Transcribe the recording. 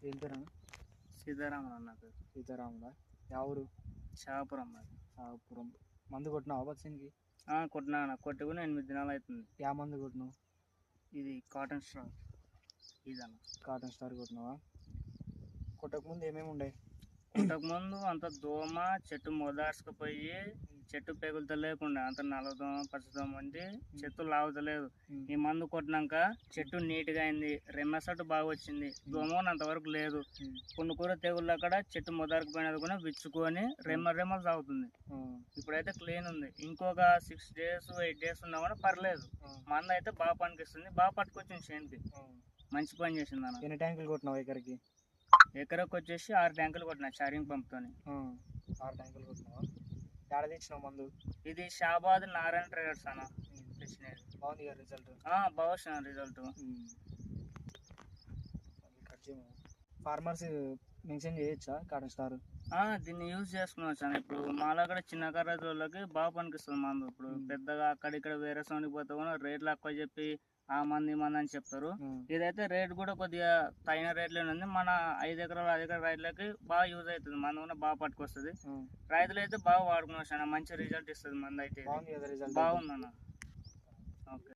ఏం పేరు? సీతారామన్ అన్న పేరు. సీతారాముడా? ఎవరు? షాపురం అది. షాపురం. మందు కొట్టినావా పచ్చినికి? కొట్టినా అన్న, కొట్టుకుని 8 దినాలు అవుతుంది. యా మందు కొట్టినావు? ఇది కాటన్ స్టార్ ఇదన్న. కాటన్ స్టార్ కొట్టినావా? కొట్టకముందు ఏమేమి ఉండే? కొట్టకముందు అంత దోమ, చెట్టు మొదార్చుకుపోయి చెట్టు పెగులుత లేకుండా అంత నల్లదోమ పచ్చదోమ ఉంది, చెట్టు లాగుతలేదు. ఈ మందు కొట్టినాక చెట్టు నీట్గా అయింది, రెమ్మసట్టు బాగా వచ్చింది, దోమ అంతవరకు లేదు. పుండుకూర తెగుళ్ళు అక్కడ చెట్టు మొదలకపోయినది కూడా విచ్చుకొని రెమ్మలు సాగుతుంది. ఇప్పుడైతే క్లీన్ ఉంది. ఇంకొక 6 days 8 days ఉన్నా కూడా పర్లేదు. మందు అయితే బాగా పనికిస్తుంది, బాగా పట్టుకొచ్చింది చేనుకి, మంచి పని చేసింది అన్న. ఎన్ని ట్యాంకులు కొట్టినావు ఎకరికి? ఎకరకు వచ్చేసి 6 ట్యాంకులు కొట్టినా చారింగ్ పంప్తోని. 6 ట్యాంకులు కొట్టినావా? ఎక్కడ తెచ్చినావు మందు? ఇది షాబాద్ నారాయణ ట్రేడర్స్ అన్న తెచ్చినది. బాగుంది కదా రిజల్ట్? బాగా వచ్చిన రిజల్ట్. ఫార్మర్స్ మెన్షన్ చేయొచ్చా కాటన్ స్టార్? దీన్ని యూజ్ చేసుకున్నావచ్చు అన్న. ఇప్పుడు మాలో కూడా చిన్న కర్రలకి బాగా పనికిస్తుంది మందు. ఇప్పుడు పెద్దగా అక్కడిక్కడ వేరే సౌండ్కి పోతే కూడా రేట్లు ఎక్కువ చెప్పి ఆ మంది అని చెప్తారు. ఇదైతే రేట్ కూడా కొద్దిగా తగిన రేట్లోనే ఉంది. మన 5 ఎకరాలు 10 ఎకరాల రైతులకి బాగా యూజ్ అవుతుంది. మందు కూడా బాగా పట్టుకొస్తుంది. రైతులు అయితే బాగా వాడుకోవచ్చు అన్న, మంచి రిజల్ట్ ఇస్తుంది మంది అయితే. బాగుంది అన్న. ఓకే.